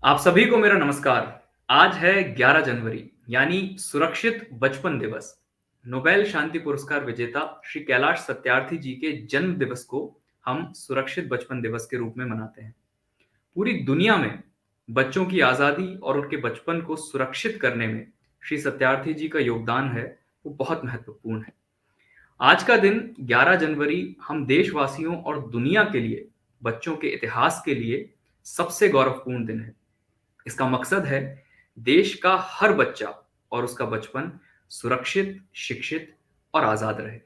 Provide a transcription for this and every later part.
आप सभी को मेरा नमस्कार। आज है 11 जनवरी यानी सुरक्षित बचपन दिवस। नोबेल शांति पुरस्कार विजेता श्री कैलाश सत्यार्थी जी के जन्म दिवस को हम सुरक्षित बचपन दिवस के रूप में मनाते हैं। पूरी दुनिया में बच्चों की आजादी और उनके बचपन को सुरक्षित करने में श्री सत्यार्थी जी का योगदान है, वो बहुत महत्वपूर्ण है। आज का दिन 11 जनवरी हम देशवासियों और दुनिया के लिए बच्चों के इतिहास के लिए सबसे गौरवपूर्ण दिन है। इसका मकसद है देश का हर बच्चा और उसका बचपन सुरक्षित, शिक्षित और आजाद रहे।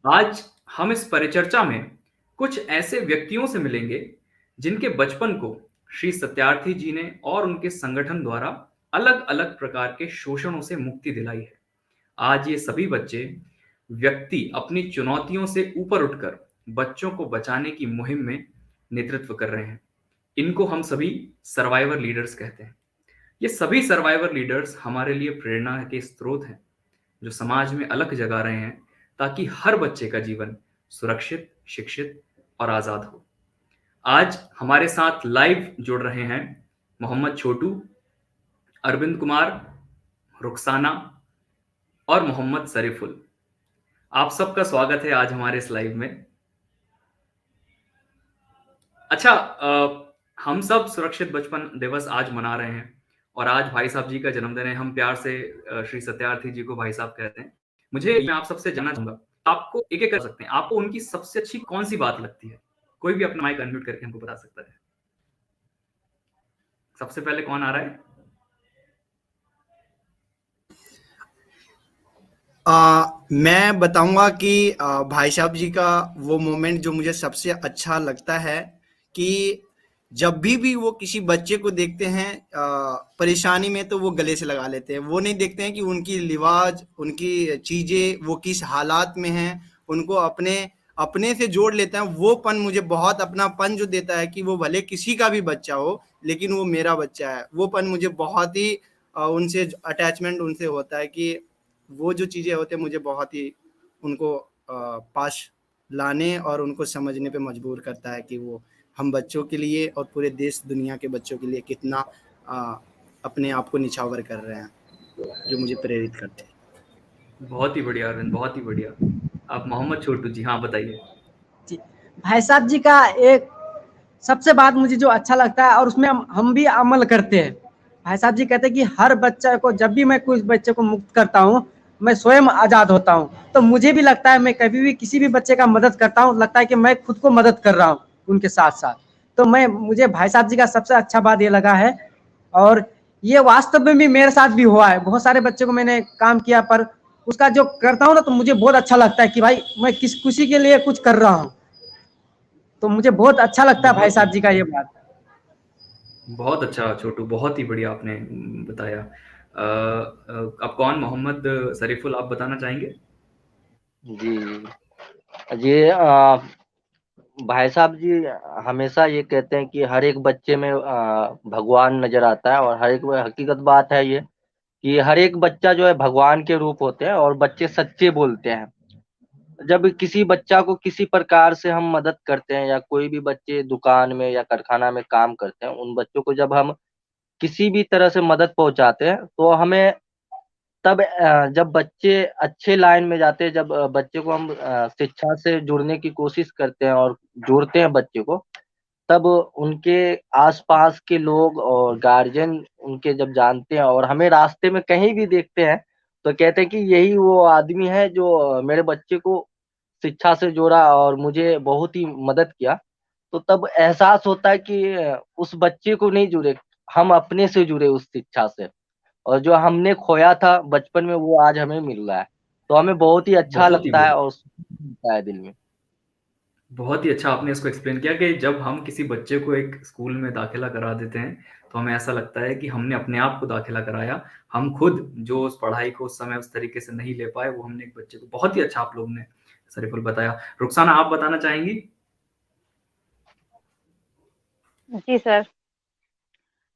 आज हम इस परिचर्चा में कुछ ऐसे व्यक्तियों से मिलेंगे जिनके बचपन को श्री सत्यार्थी जी ने और उनके संगठन द्वारा अलग-अलग प्रकार के शोषणों से मुक्ति दिलाई है। आज ये सभी बच्चे व्यक्ति अपनी चुनौतियों से ऊपर उठकर बच्चों को बचाने की मुहिम में नेतृत्व कर रहे हैं। इनको हम सभी सर्वाइवर लीडर्स कहते हैं। ये सभी सर्वाइवर लीडर्स हमारे लिए प्रेरणा के स्रोत हैं, जो समाज में अलख जगा रहे हैं ताकि हर बच्चे का जीवन सुरक्षित, शिक्षित और आजाद हो। आज हमारे साथ लाइव जुड़ रहे हैं मोहम्मद छोटू, अरविंद कुमार, रुखसाना और मोहम्मद शरीफुल। आप सबका स्वागत है आज हमारे इस लाइव में। अच्छा, हम सब सुरक्षित बचपन दिवस आज मना रहे हैं और आज भाई साहब जी का जन्मदिन है। हम प्यार से श्री सत्यार्थी जी को भाई साहब कहते हैं। मैं आप सबसे जानना चाहूंगा, आपको एक-एक कर सकते हैं, आपको उनकी सबसे अच्छी कौन-सी बात लगती है? कोई भी अपना माइक अनम्यूट करके हमको बता सकता है। सबसे पहले कौन आ रहा है? मैं बताऊंगा कि भाई साहब जी का वो मोमेंट जो मुझे सबसे अच्छा लगता है कि जब भी वो किसी बच्चे को देखते हैं परेशानी में, तो वो गले से लगा लेते हैं। वो नहीं देखते हैं कि उनकी लिवाज, उनकी चीजें वो किस हालात में हैं, उनको अपने अपने से जोड़ लेते हैं। वो पन मुझे बहुत अपनापन जो देता है कि वो भले किसी का भी बच्चा हो, लेकिन वो मेरा बच्चा है। वो पन मुझे बहुत ही उनसे अटैचमेंट उनसे होता है कि वो जो चीज़ें होते हैं मुझे बहुत ही उनको पास लाने और उनको समझने पे मजबूर करता है कि वो हम बच्चों के लिए और पूरे देश दुनिया के बच्चों के लिए कितना अपने आप को निछावर कर रहे हैं, जो मुझे प्रेरित करते हैं। बहुत ही बढ़िया अरविंद, बहुत ही बढ़िया। आप मोहम्मद छोटू जी, हाँ बताइए। जी, भाई साहब जी का एक सबसे बात मुझे जो अच्छा लगता है और उसमें हम भी अमल करते हैं। भाई साहब जी कहते हैं कि हर बच्चा को, जब भी मैं कुछ बच्चे को मुक्त करता हूँ, मैं स्वयं आज़ाद होता हूँ। तो मुझे भी लगता है, मैं कभी भी किसी भी बच्चे का मदद करता हूँ, लगता है कि मैं खुद को मदद कर रहा हूँ उनके साथ साथ। तो मुझे भाई साहब जी का सबसे अच्छा बात ये लगा है, और ये वास्तव में भी मेरे साथ भी हुआ है। बहुत सारे बच्चे को मैंने काम किया, पर उसका जो करता हूँ ना, तो मुझे बहुत अच्छा लगता है कि भाई मैं किस खुशी के लिए कुछ कर रहा हूँ। तो मुझे बहुत अच्छा लगता है भाई बहुत साहब जी का ये बात। बहुत अच्छा छोटू, बहुत ही बढ़िया आपने बताया। अब कौन, मोहम्मद शरीफुल, आप बताना चाहेंगे? जी, ये भाई साहब जी हमेशा ये कहते हैं कि हर एक बच्चे में भगवान नज़र आता है, और हर एक हकीकत बात है ये कि हर एक बच्चा जो है भगवान के रूप होते हैं, और बच्चे सच्चे बोलते हैं। जब किसी बच्चा को किसी प्रकार से हम मदद करते हैं, या कोई भी बच्चे दुकान में या कारखाना में काम करते हैं, उन बच्चों को जब हम किसी भी तरह से मदद पहुँचाते हैं, तो हमें तब जब बच्चे अच्छे लाइन में जाते हैं, जब बच्चे को हम शिक्षा से जुड़ने की कोशिश करते हैं और जोड़ते हैं बच्चे को, तब उनके आसपास के लोग और गार्जियन उनके जब जानते हैं और हमें रास्ते में कहीं भी देखते हैं, तो कहते हैं कि यही वो आदमी है जो मेरे बच्चे को शिक्षा से जोड़ा और मुझे बहुत ही मदद किया। तो तब एहसास होता है कि उस बच्चे को नहीं जुड़े, हम अपने से जुड़े उस शिक्षा से, और जो हमने खोया था बचपन में वो आज हमें मिल रहा है। तो हमें बहुत ही अच्छा बहुत ही लगता है बढ़िया। और सुकून मिलता है दिल में। बहुत ही अच्छा आपने इसको एक्सप्लेन किया कि जब हम किसी बच्चे को एक स्कूल में दाखिला करा देते हैं, तो हमें ऐसा लगता है कि हमने अपने आप को दाखिला कराया। हम खुद जो उस पढ़ाई को उस समय उस तरीके से नहीं ले पाए, वो हमने एक बच्चे को, बहुत ही अच्छा आप लोगों ने सरीफुल बताया। रुखसाना, आप बताना चाहेंगी? जी सर।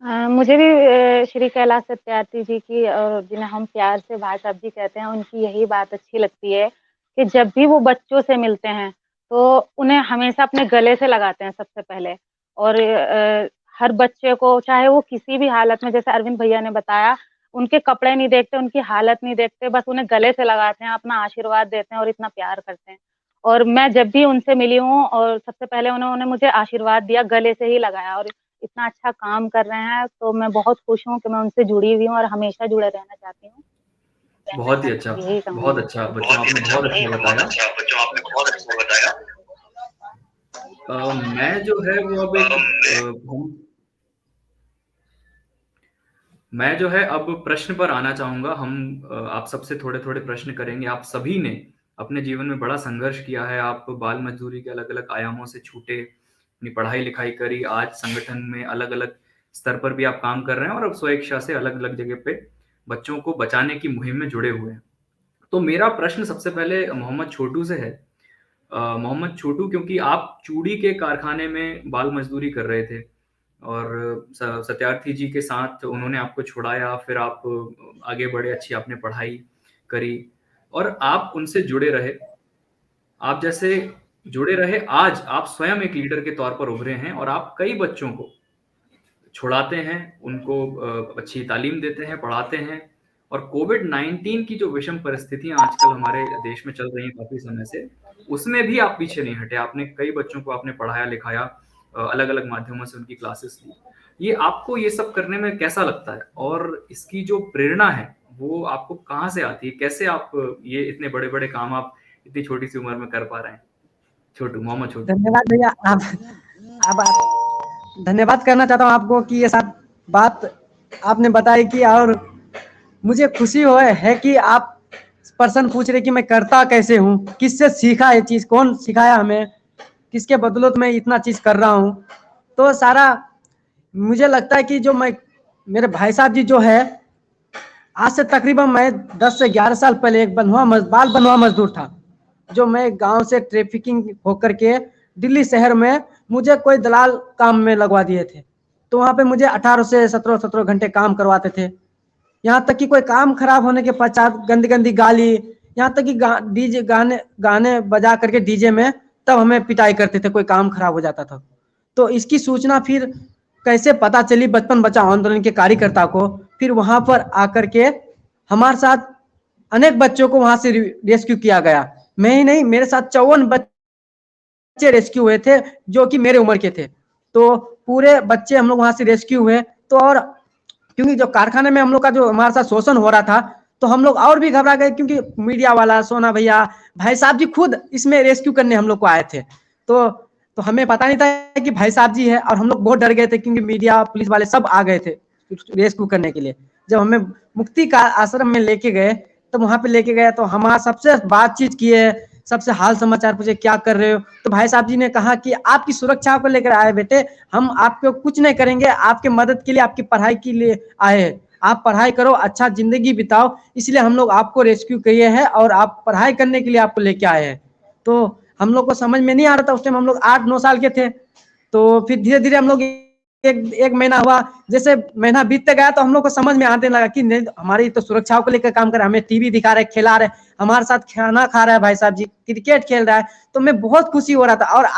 मुझे भी श्री कैलाश सत्यार्थी जी की, और जिन्हें हम प्यार से भाई साहब जी कहते हैं, उनकी यही बात अच्छी लगती है कि जब भी वो बच्चों से मिलते हैं तो उन्हें हमेशा अपने गले से लगाते हैं सबसे पहले। और हर बच्चे को, चाहे वो किसी भी हालत में, जैसे अरविंद भैया ने बताया, उनके कपड़े नहीं देखते, उनकी हालत नहीं देखते, बस उन्हें गले से लगाते हैं, अपना आशीर्वाद देते हैं और इतना प्यार करते हैं। और मैं जब भी उनसे मिली हूँ और सबसे पहले उन्होंने मुझे आशीर्वाद दिया, गले से ही लगाया, और इतना अच्छा काम कर रहे हैं, तो मैं बहुत खुश हूँ कि मैं उनसे जुड़ी हुई हूँ और हमेशा जुड़े रहना चाहती हूँ। बहुत ही अच्छा, यही कहूँगी। बहुत अच्छा बच्चों, आपने बहुत अच्छा बताया। मैं जो है वो अब मैं जो है अब प्रश्न पर आना चाहूँगा। हम आप सबसे थोड़े-थोड़े प्रश्न करेंगे। आप सभी ने अपने जीवन में बड़ा संघर्ष किया है। आप बाल मज़दूरी के अलग-अलग आयामों से छूटे, अपनी पढ़ाई-लिखाई करी, आज संगठन में अलग-अलग स्तर पर भी आप काम कर रहे हैं और अब स्वेच्छा से अलग-अलग जगह पे बच्चों को बचाने की मुहिम में जुड़े हुए हैं। तो मेरा प्रश्न सबसे पहले मोहम्मद छोटू से है। मोहम्मद छोटू, क्योंकि आप चूड़ी के कारखाने में बाल मज़दूरी कर रहे थे और सत्यार्थी जी के साथ उन्होंने आपको छुड़ाया, फिर आप आगे बढ़े, अच्छी आपने पढ़ाई करी और आप उनसे जुड़े रहे। आप जैसे जुड़े रहे, आज आप स्वयं एक लीडर के तौर पर उभरे हैं और आप कई बच्चों को छुड़ाते हैं, उनको अच्छी तालीम देते हैं, पढ़ाते हैं और कोविड-19 की जो विषम परिस्थितियाँ आजकल हमारे देश में चल रही हैं काफ़ी समय से, उसमें भी आप पीछे नहीं हटे। आपने कई बच्चों को आपने पढ़ाया-लिखाया, अलग-अलग माध्यमों से उनकी क्लासेस ली। ये आपको ये सब करने में कैसा लगता है? और इसकी जो प्रेरणा है, वो आपको कहाँ से आती है? कैसे आप ये इतने बड़े-बड़े काम आप इतनी छोटी-सी उम्र में कर पा रहे हैं? छोटू, मोहम्मद छोटू। धन्यवाद भैया। आप धन्यवाद करना चाहता हूँ आपको कि ये सब बात आपने बताई कि, और मुझे खुशी है कि आप पर्सन पूछ रहे कि मैं करता कैसे हूँ, किससे सीखा ये चीज़, कौन सिखाया हमें, किसके बदौलत मैं इतना चीज़ कर रहा हूँ। तो सारा मुझे लगता है कि जो मैं, मेरे भाई साहब जी जो है, आज से तकरीबन मैं 10 से 11 साल पहले एक बाल बनवा मजदूर था, जो मैं गांव से ट्रैफिकिंग होकर के दिल्ली शहर में मुझे कोई दलाल काम में लगवा दिए थे। तो वहाँ पे मुझे 18 से 17 घंटे काम करवाते थे। यहाँ तक कि कोई काम खराब होने के पश्चात गंदी गंदी गाली, यहाँ तक कि डीजे गाने बजा करके डीजे में तब हमें पिटाई करते थे, कोई काम खराब हो जाता था। तो इसकी सूचना फिर कैसे पता चली बचपन बचाओ आंदोलन के कार्यकर्ता को, फिर वहां पर आकर के हमारे साथ अनेक बच्चों को वहां से रेस्क्यू किया गया। मैं ही नहीं, मेरे साथ 54 बच्चे रेस्क्यू हुए थे जो कि मेरे उम्र के थे। तो पूरे बच्चे हम लोग वहां से रेस्क्यू हुए। तो और क्योंकि जो कारखाने में हम लोग का जो हमारे साथ शोषण हो रहा था, तो हम लोग और भी घबरा गए, क्योंकि मीडिया वाला सोना भैया, भाई साहब जी खुद इसमें रेस्क्यू करने हम लोग को आए थे। तो हमें पता नहीं था कि भाई साहब जी है, और हम लोग बहुत डर गए थे क्योंकि मीडिया पुलिस वाले सब आ गए थे रेस्क्यू करने के लिए। जब हमें मुक्ति का आश्रम में लेके गए, तब वहां पे लेके गए तो हमारा सबसे बातचीत किए, सबसे हाल समाचार पूछे क्या कर रहे हो। तो भाई साहब जी ने कहा कि आपकी सुरक्षा को लेकर आए बेटे, हम आपको कुछ नहीं करेंगे, आपके मदद के लिए, आपकी पढ़ाई के लिए आए हैं। आप पढ़ाई करो, अच्छा जिंदगी बिताओ, इसलिए हम लोग आपको रेस्क्यू किए हैं और आप पढ़ाई करने के लिए आपको लेके आए हैं। तो हम लोग को समझ में नहीं आ रहा था उस टाइम, हम लोग 8-9 साल के थे। तो फिर धीरे धीरे हम लोग एक महीना हुआ, जैसे महीना बीतते गया तो हम लोग को समझ में आने लगा कि नहीं, हमारी तो सुरक्षा को लेकर काम कर रहे हैं, हमें टीवी दिखा रहे, खिला रहे, हमारे साथ खाना खा रहा है भाई साहब जी, क्रिकेट खेल रहा है। तो मैं बहुत खुशी हो रहा था और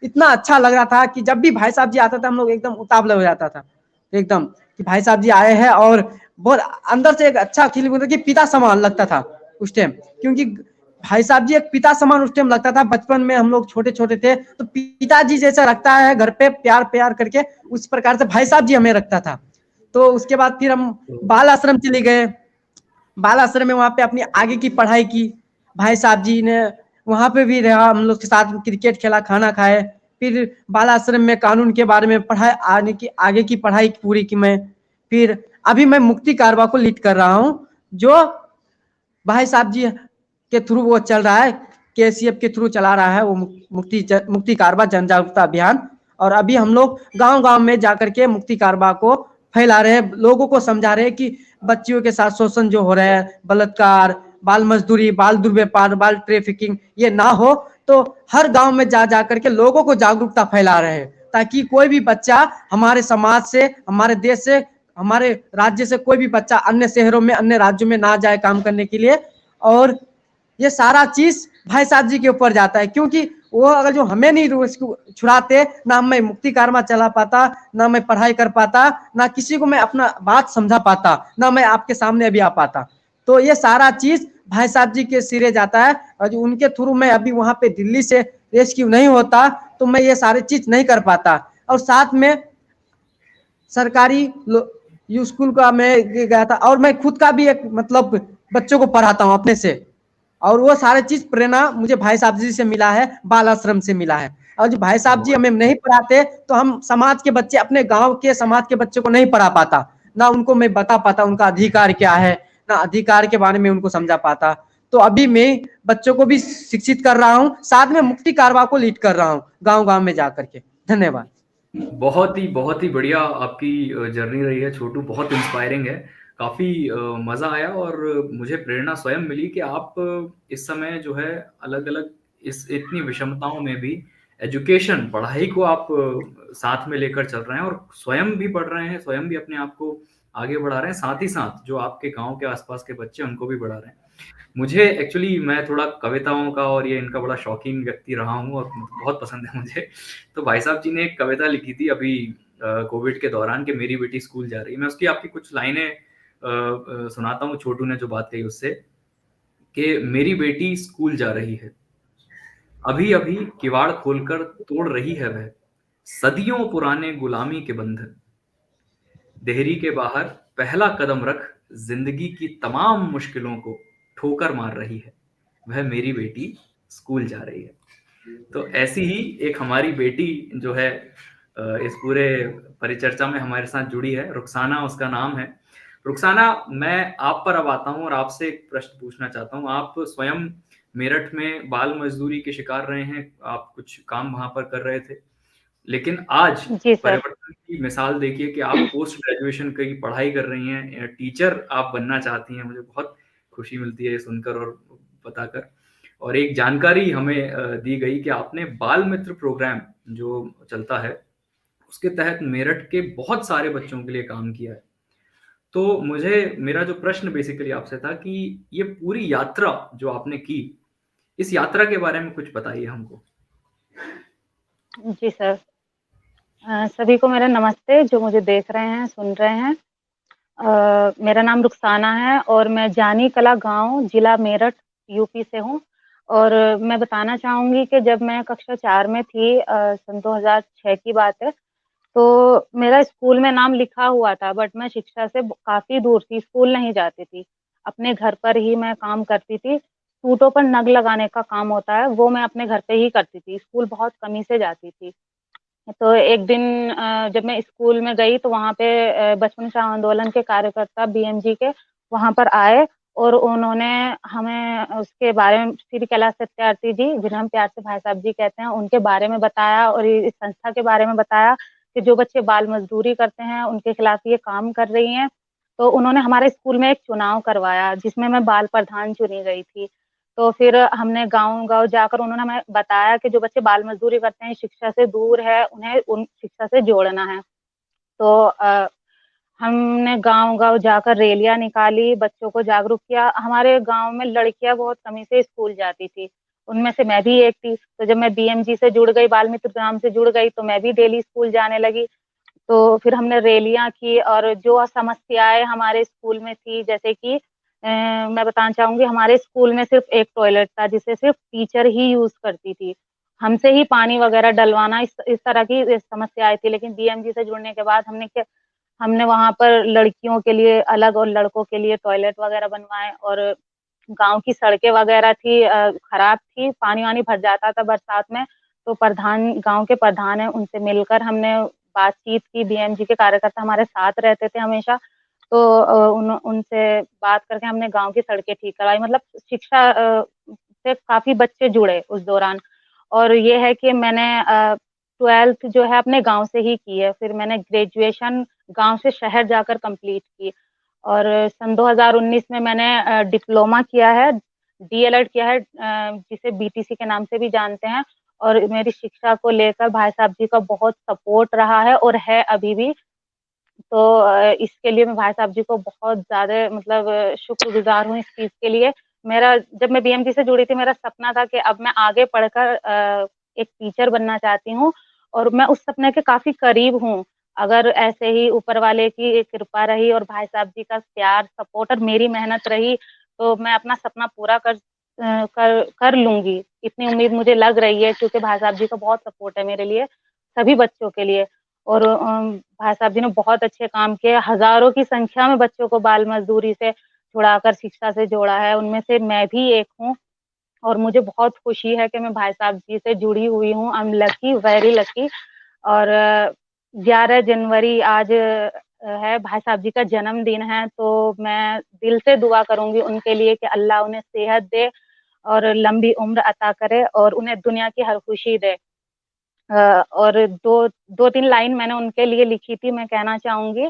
इतना अच्छा लग रहा था कि जब भी भाई साहब जी आता था हम लोग एकदम उतावले हो जाता था एकदम, कि भाई साहब जी आए हैं। और बहुत अंदर से एक अच्छा फीलिंग होता कि पिता समान लगता था उस टाइम, क्योंकि भाई साहब जी एक पिता समान उस टाइम लगता था। बचपन में हम लोग छोटे छोटे थे तो पिताजी जैसा रखता है घर पे प्यार प्यार करके, उस प्रकार से भाई साहब जी हमें रखता था। तो उसके बाद फिर हम बाल आश्रम चले गए। बाल आश्रम में वहाँ पे अपनी आगे की पढ़ाई की, भाई साहब जी ने वहाँ पे भी रहा, हम लोग के साथ क्रिकेट खेला, खाना खाए। फिर बाल आश्रम में कानून के बारे में पढ़ाई, आगे की पढ़ाई पूरी की मैं। फिर अभी मैं मुक्ति कारवा को लीड कर रहा हूँ, जो भाई साहब जी के थ्रू वो चल रहा है, केसीएफ के थ्रू चला रहा है वो मुक्ति कारवा जन जागरूकता अभियान। और अभी हम लोग गांव-गांव में जाकर के मुक्ति कारवा को फैला रहे हैं, लोगों को समझा रहे हैं कि बच्चियों के साथ शोषण जो हो रहा है, बलात्कार, बाल मजदूरी, बाल दुर्व्यापार, बाल ट्रैफिकिंग, ये ना हो। तो हर गांव में जा करके लोगों को जागरूकता फैला रहे हैं, ताकि कोई भी बच्चा हमारे समाज से, हमारे देश से, हमारे राज्य से कोई भी बच्चा अन्य शहरों में, अन्य राज्यों में ना जाए काम करने के लिए। और ये सारा चीज भाई साहब जी के ऊपर जाता है, क्योंकि वो अगर जो हमें नहीं उसको छुड़ाते, ना मैं मुक्ति कारवा चला पाता, ना मैं पढ़ाई कर पाता, ना किसी को मैं अपना बात समझा पाता, ना मैं आपके सामने अभी आ पाता। तो ये सारा चीज भाई साहब जी के सिरे जाता है, और जो उनके थ्रू मैं अभी वहां पे दिल्ली से रेस्क्यू नहीं होता तो मैं ये सारी चीज नहीं कर पाता। और साथ में सरकारी स्कूल का मैं गया था, और मैं खुद का भी एक मतलब बच्चों को पढ़ाता हूँ अपने से, और वो सारे चीज प्रेरणा मुझे भाई साहब जी से मिला है, बाल आश्रम से मिला है। और जो भाई साहब जी हमें नहीं पढ़ाते तो हम समाज के बच्चे, अपने गांव के समाज के बच्चे को नहीं पढ़ा पाता, ना उनको मैं बता पाता उनका अधिकार क्या है, ना अधिकार के बारे में उनको समझा पाता। तो अभी मैं बच्चों को भी शिक्षित कर रहा हूँ, साथ में मुक्ति कारवा को लीड कर रहा हूँ गाँव गाँव में जाकर के। धन्यवाद। बहुत ही बढ़िया आपकी जर्नी रही है छोटू, बहुत इंस्पायरिंग है। काफ़ी मज़ा आया और मुझे प्रेरणा स्वयं मिली कि आप इस समय जो है अलग-अलग इस इतनी विषमताओं में भी एजुकेशन, पढ़ाई को आप साथ में लेकर चल रहे हैं और स्वयं भी पढ़ रहे हैं, स्वयं भी अपने आप को आगे बढ़ा रहे हैं, साथ ही साथ जो आपके गाँव के आस-पास के बच्चे हैं उनको भी बढ़ा रहे हैं। मुझे एक्चुअली मैं थोड़ा कविताओं का और ये इनका बड़ा शौकीन व्यक्ति रहा हूँ और बहुत पसंद है मुझे। तो भाई साहब जी ने एक कविता लिखी थी अभी कोविड के दौरान कि मेरी बेटी स्कूल जा रही है। मैं उसकी आपकी कुछ लाइनें सुनाता हूँ, छोटू ने जो बात कही उससे, कि मेरी बेटी स्कूल जा रही है, अभी-अभी किवाड़ खोलकर तोड़ रही है वह, सदियों पुराने गुलामी के बंधन। देहरी के बाहर पहला कदम रख, जिंदगी की तमाम मुश्किलों को ठोकर मार रही है, वह मेरी बेटी स्कूल जा रही है। तो ऐसी ही एक हमारी बेटी जो है इस पूरे परिचर्चा में हमारे साथ जुड़ी है, रुखसाना उसका नाम है। रुखसाना, मैं आप पर अब आता हूँ और आपसे एक प्रश्न पूछना चाहता हूँ। आप स्वयं मेरठ में बाल मजदूरी के शिकार रहे हैं, आप कुछ काम वहाँ पर कर रहे थे। लेकिन आज जी सर। परिवर्तन की मिसाल देखिए कि आप पोस्ट ग्रेजुएशन की पढ़ाई कर रही हैं, टीचर आप बनना चाहती हैं। मुझे बहुत खुशी मिलती है ये सुनकर और बताकर। और एक जानकारी हमें दी गई कि आपने बाल मित्र प्रोग्राम जो चलता है, उसके तहत मेरठ के बहुत सारे बच्चों के लिए काम किया है। तो मुझे मेरा जो प्रश्न बेसिकली आपसे था कि ये पूरी यात्रा जो आपने की, इस यात्रा के बारे में कुछ बताइए हमको। जी सर। सभी को मेरा नमस्ते, जो मुझे देख रहे हैं, सुन रहे हैं। मेरा नाम रुखसाना है और मैं जानी कला गाँव, जिला मेरठ, यूपी से हूँ। और मैं बताना चाहूँगी कि जब मैं कक्षा 4 में थी, सन 2006 की बात है, तो मेरा स्कूल में नाम लिखा हुआ था, बट मैं शिक्षा से काफ़ी दूर थी, स्कूल नहीं जाती थी। अपने घर पर ही मैं काम करती थी। सूटों पर नग लगाने का काम होता है, वो मैं अपने घर पे ही करती थी। स्कूल बहुत कम ही से जाती थी। तो एक दिन जब मैं स्कूल में गई तो वहाँ पे बचपन श्रम आंदोलन के कार्यकर्ता बीएमजी के वहाँ पर आए और उन्होंने हमें उसके बारे में, श्री कैलाश सत्यार्थी जी, जिन्हें हम प्यार से भाई साहब जी कहते हैं, उनके बारे में बताया और इस संस्था के बारे में बताया कि जो बच्चे बाल मजदूरी करते हैं उनके खिलाफ ये काम कर रही हैं। तो उन्होंने हमारे स्कूल में एक चुनाव करवाया जिसमें मैं बाल प्रधान चुनी गई थी। तो फिर हमने गाँव-गाँव जाकर उन्होंने हमें बताया कि जो बच्चे बाल मज़दूरी करते हैं, शिक्षा से दूर है, उन्हें उन शिक्षा से जोड़ना है। तो हमने गाँव-गाँव जाकर रैलियाँ निकाली, बच्चों को जागरूक किया। हमारे गाँव में लड़कियाँ बहुत कमी से स्कूल जाती थी, उनमें से मैं भी एक थी। तो जब मैं बीएमजी से जुड़ गई, बाल मित्र ग्राम से जुड़ गई, तो मैं भी डेली स्कूल जाने लगी। तो फिर हमने रैलियाँ की और जो समस्याएँ हमारे स्कूल में थी, जैसे कि मैं बताना चाहूँगी, हमारे स्कूल में सिर्फ़ एक टॉयलेट था जिसे सिर्फ़ टीचर ही यूज़ करती थी। हमसे ही पानी वग़ैरह डलवाना, इस तरह की समस्याएँ थी। लेकिन बीएमजी से जुड़ने के बाद हमने वहाँ पर लड़कियों के लिए अलग और लड़कों के लिए टॉयलेट वग़ैरह बनवाए और गाँव की सड़कें वग़ैरह थी, खराब थी, पानी-वानी भर जाता था बरसात में। तो प्रधान, गाँव के प्रधान हैं, उनसे मिलकर हमने बातचीत की। बीएमजी के कार्यकर्ता हमारे साथ रहते थे हमेशा। तो उनसे बात करके हमने गाँव की सड़कें ठीक करवाई। मतलब शिक्षा से काफ़ी बच्चे जुड़े उस दौरान। और ये है कि मैंने 12th जो है अपने गाँव से ही की है। फिर मैंने ग्रेजुएशन गाँव से शहर जाकर कंप्लीट की और सन 2019 में मैंने डिप्लोमा किया है, डीएलएड किया है, जिसे बीटीसी के नाम से भी जानते हैं। और मेरी शिक्षा को लेकर भाई साहब जी का बहुत सपोर्ट रहा है और है अभी भी। तो इसके लिए मैं भाई साहब जी को बहुत ज़्यादा मतलब शुक्रगुज़ार हूँ इस चीज़ के लिए। जब मैं बीएमजी से जुड़ी थी, मेरा सपना था कि अब मैं आगे पढ़कर एक टीचर बनना चाहती हूँ और मैं उस सपने के काफ़ी करीब हूँ। अगर ऐसे ही ऊपर वाले की कृपा रही और भाई साहब जी का प्यार, सपोर्ट और मेरी मेहनत रही, तो मैं अपना सपना पूरा कर लूँगी। इतनी उम्मीद मुझे लग रही है क्योंकि भाई साहब जी का बहुत सपोर्ट है मेरे लिए, सभी बच्चों के लिए। और भाई साहब जी ने बहुत अच्छे काम किए, हज़ारों की संख्या में बच्चों को बाल मज़दूरी से छुड़ाकर शिक्षा से जोड़ा है, उनमें से मैं भी एक हूँ। और मुझे बहुत खुशी है कि मैं भाई साहब जी से जुड़ी हुई हूँ। I am lucky, very lucky. और 11 जनवरी आज है, भाई साहब जी का जन्मदिन है, तो मैं दिल से दुआ करूँगी उनके लिए कि अल्लाह उन्हें सेहत दे और लंबी उम्र अता करे और उन्हें दुनिया की हर खुशी दे। और 2-3 लाइन मैंने उनके लिए लिखी थी, मैं कहना चाहूँगी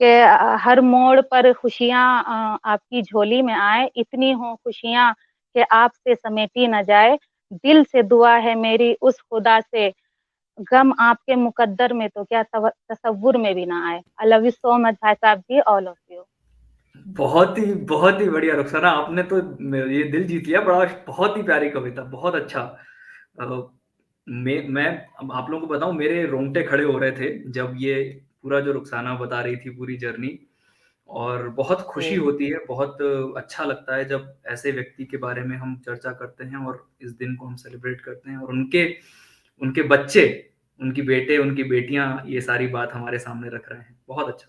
कि हर मोड़ पर खुशियाँ आपकी झोली में आए, इतनी हों खुशियाँ कि आपसे समेटी ना जाए। दिल से दुआ है मेरी उस खुदा से, गम आपके मुकद्दर में तो क्या तसव्वुर में भी ना आए। I love you so much भाई साहब जी, ऑल ऑफ यू। बहुत ही बढ़िया रुखसाना, आपने तो ये दिल जीत लिया। बड़ा बहुत ही प्यारी कविता, बहुत अच्छा। अ, मैं अब आप लोगों को बताऊं, मेरे रोंगटे खड़े हो रहे थे जब ये पूरा जो रुखसाना बता रही थी पूरी जर्नी। और बहुत खुशी जी, होती है, बहुत अच्छा लगता है जब ऐसे व्यक्ति के बारे में हम चर्चा करते हैं और इस दिन को हम सेलिब्रेट करते हैं और उनके उनके बच्चे, उनकी बेटे, उनकी बेटियां ये सारी बात हमारे सामने रख रहे हैं। बहुत अच्छा।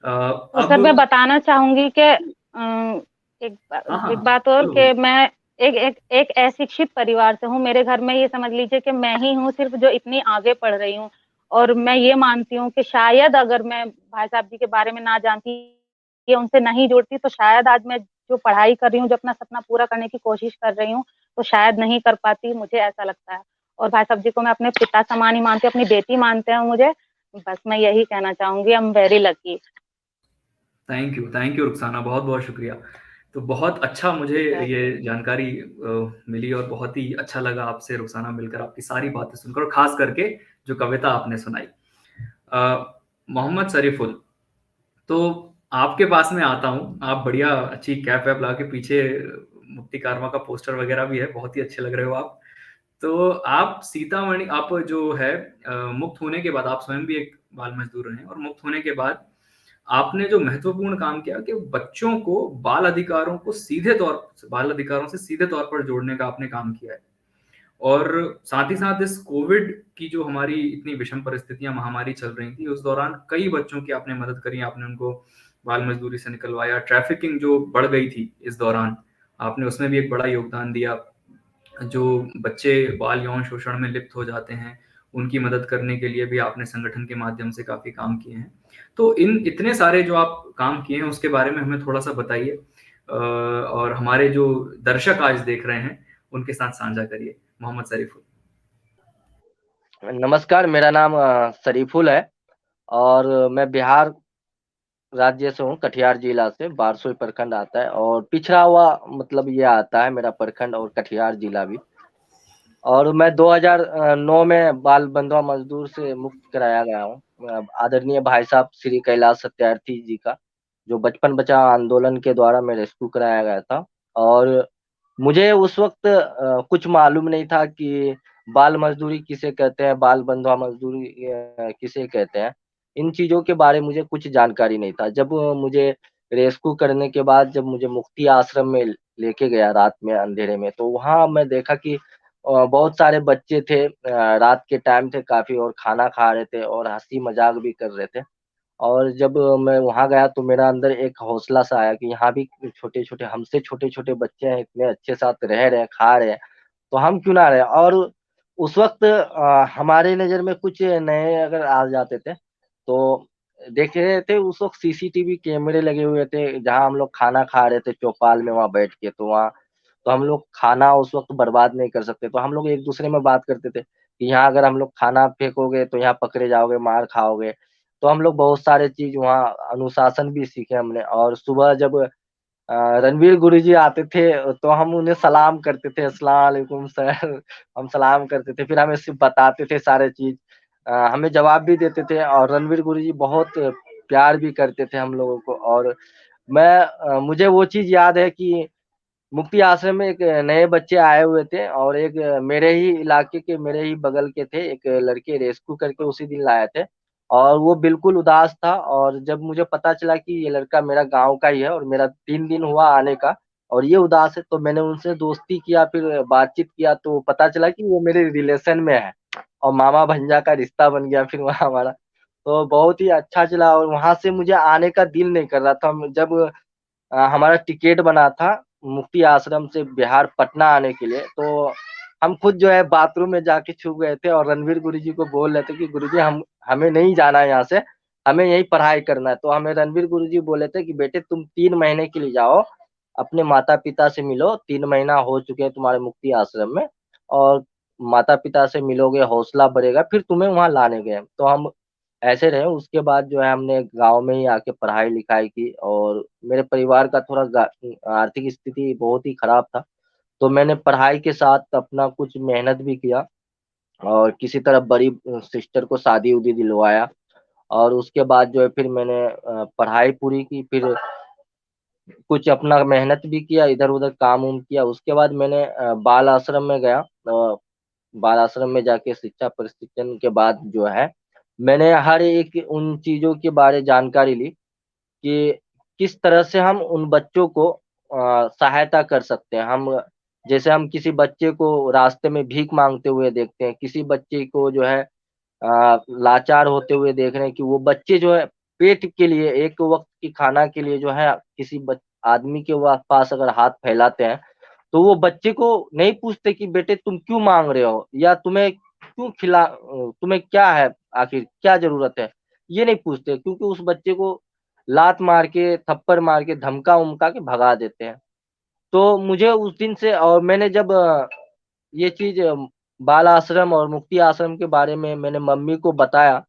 और अब सर मैं बताना चाहूँगी कि हाँ, हाँ, एक बात और बोलो, कि बोलो। मैं एक अशिक्षित परिवार से हूँ। मेरे घर में ये समझ लीजिए कि मैं ही हूँ सिर्फ़ जो इतनी आगे पढ़ रही हूँ। और मैं ये मानती हूँ कि शायद अगर मैं भाई साहब जी के बारे में ना जानती या उनसे नहीं जुड़ती, तो शायद आज मैं जो पढ़ाई कर रही हूँ, जो अपना सपना पूरा करने की कोशिश कर रही हूँ, तो शायद नहीं कर पाती, मुझे ऐसा लगता है। और भाई साहब जी को मैं अपने पिता समान ही मानती हूँ, अपनी बेटी मानते हैं मुझे। बस मैं यही कहना चाहूँगी, I am very lucky. Thank you Rukhsana, बहुत-बहुत शुक्रिया। तो बहुत अच्छा मुझे ये जानकारी मिली और बहुत ही अच्छा लगा आपसे रुखसाना मिलकर, आपकी सारी बातें सुनकर और ख़ास करके जो कविता आपने सुनाई। मोहम्मद शरीफुल, तो आपके पास में आता हूँ। आप बढ़िया अच्छी कैप वैप लगा के, पीछे मुफ्ती कारवां का पोस्टर वगैरह भी है, बहुत ही अच्छे लग रहे हो आप। तो आप सीतामढ़ी, आप जो है मुक्त होने के बाद, आप स्वयं भी एक बाल मज़दूर रहे हैं और मुक्त होने के बाद आपने जो महत्वपूर्ण काम किया कि बच्चों को बाल अधिकारों से सीधे तौर पर जोड़ने का आपने काम किया है। और साथ ही साथ इस कोविड की जो हमारी इतनी विषम परिस्थितियां, महामारी चल रही थी, उस दौरान कई बच्चों की आपने मदद करी, आपने उनको बाल मजदूरी से निकलवाया। ट्रैफिकिंग जो बढ़ गई थी इस दौरान, आपने उसमें भी एक बड़ा योगदान दिया। जो बच्चे बाल यौन शोषण में लिप्त हो जाते हैं, उनकी मदद करने के लिए भी आपने संगठन के माध्यम से काफ़ी काम किए हैं। तो इन इतने सारे जो आप काम किए हैं, उसके बारे में हमें थोड़ा-सा बताइए, और हमारे जो दर्शक आज देख रहे हैं, उनके साथ साझा करिए। मोहम्मद शरीफुल। नमस्कार, मेरा नाम शरीफुल है और मैं बिहार राज्य से हूँ, कटिहार जिला से, बारसोई प्रखंड आता है और पिछड़ा हुआ मतलब ये आता है मेरा प्रखंड और कटिहार जिला भी। और मैं 2009 में बाल बंधुआ मजदूर से मुक्त कराया गया हूँ। आदरणीय भाई साहब श्री कैलाश सत्यार्थी जी का, जो बचपन बचाओ आंदोलन के द्वारा मैं रेस्क्यू कराया गया था। और मुझे उस वक़्त कुछ मालूम नहीं था कि बाल मज़दूरी किसे कहते हैं, बाल बंधुआ मज़दूरी किसे कहते हैं। इन चीज़ों के बारे में मुझे कुछ जानकारी नहीं था। जब मुझे रेस्क्यू करने के बाद जब मुझे मुक्ति आश्रम में लेके गया रात में अंधेरे में, तो वहाँ मैं देखा कि बहुत सारे बच्चे थे, रात के टाइम थे काफ़ी और खाना खा रहे थे और हँसी-मज़ाक भी कर रहे थे। और जब मैं वहाँ गया तो मेरा अंदर एक हौसला-सा आया कि यहाँ भी छोटे-छोटे हमसे छोटे-छोटे बच्चे हैं, इतने अच्छे साथ रह रहे हैं, खा रहे हैं, तो हम क्यों ना रहें? और उस वक़्त हमारे नज़र में कुछ नए अगर आ जाते थे, तो देख रहे थे उस वक़्त सीसीटीवी कैमरे लगे हुए थे, जहाँ हम लोग खाना खा रहे थे चौपाल में वहाँ बैठ के, तो हम लोग खाना उस वक़्त बर्बाद नहीं कर सकते, तो हम लोग एक-दूसरे में बात करते थे कि यहाँ अगर हम लोग खाना फेंकोगे, तो यहाँ पकड़े जाओगे, मार खाओगे। तो हम लोग बहुत सारे चीज़ वहाँ अनुशासन भी सीखे हमने। और सुबह जब रणवीर गुरुजी आते थे, तो हम उन्हें सलाम करते थे, अस्सलाम वालेकुम सर, हम सलाम करते थे, फिर हमें सिर्फ़ बताते थे सारे चीज़। हमें जवाब भी देते थे और रणवीर गुरुजी बहुत प्यार भी करते थे हम लोगों को। और मुझे वो चीज़ याद है कि मुक्ति आश्रम में एक नए बच्चे आए हुए थे और एक मेरे ही इलाके के, मेरे ही बगल के थे, एक लड़के रेस्क्यू करके उसी दिन लाए थे। और वो बिल्कुल उदास था, और जब मुझे पता चला कि ये लड़का मेरा गांव का ही है और मेरा 3 दिन हुआ आने का और ये उदास है, तो मैंने उनसे दोस्ती किया, फिर बातचीत किया, तो पता चला कि वो मेरे रिलेशन में है और मामा भंजा का रिश्ता बन गया फिर वहाँ हमारा। तो बहुत ही अच्छा चला और वहां से मुझे आने का दिल नहीं कर रहा था। जब हमारा टिकट बना था मुक्ति आश्रम से बिहार पटना आने के लिए, तो हम खुद जो है बाथरूम में जाके छुप गए थे और रणवीर गुरुजी को बोल रहे थे कि गुरुजी हमें नहीं जाना है यहाँ से, हमें यही पढ़ाई करना है। तो हमें रणवीर गुरुजी बोले थे कि बेटे तुम 3 महीने के लिए जाओ, अपने माता पिता से मिलो, 3 महीना हो चुके हैं तुम्हारे मुक्ति आश्रम में, और माता पिता से मिलोगे, हौसला बढ़ेगा, फिर तुम्हें वहां लाने गए। तो हम ऐसे रहे। उसके बाद जो है हमने गांव में ही आके पढ़ाई लिखाई की, और मेरे परिवार का थोड़ा आर्थिक स्थिति बहुत ही खराब था, तो मैंने पढ़ाई के साथ अपना कुछ मेहनत भी किया और किसी तरह बड़ी सिस्टर को शादी उदी दिलवाया। और उसके बाद जो है फिर मैंने पढ़ाई पूरी की, फिर कुछ अपना मेहनत भी किया, इधर उधर काम उम किया। उसके बाद मैंने बाल आश्रम में गया। बाल आश्रम में जाके शिक्षा प्रशिक्षण के बाद जो है मैंने हर एक उन चीजों के बारे जानकारी ली कि किस तरह से हम उन बच्चों को सहायता कर सकते हैं। हम जैसे हम किसी बच्चे को रास्ते में भीख मांगते हुए देखते हैं, किसी बच्चे को जो है लाचार होते हुए देख रहे हैं, कि वो बच्चे जो है पेट के लिए, एक वक्त की खाना के लिए जो है किसी आदमी के पास अगर हाथ फैलाते हैं, तो वो बच्चे को नहीं पूछते कि बेटे तुम क्यों मांग रहे हो, या तुम्हें क्यों तुम्हें क्या है, आखिर क्या जरूरत है, ये नहीं पूछते, क्योंकि उस बच्चे को लात मार के, थप्पड़ मार के, धमका उमका के भगा देते हैं। तो मुझे उस दिन से, और मैंने जब ये चीज बाल आश्रम और मुक्ति आश्रम के बारे में मैंने मम्मी को बताया,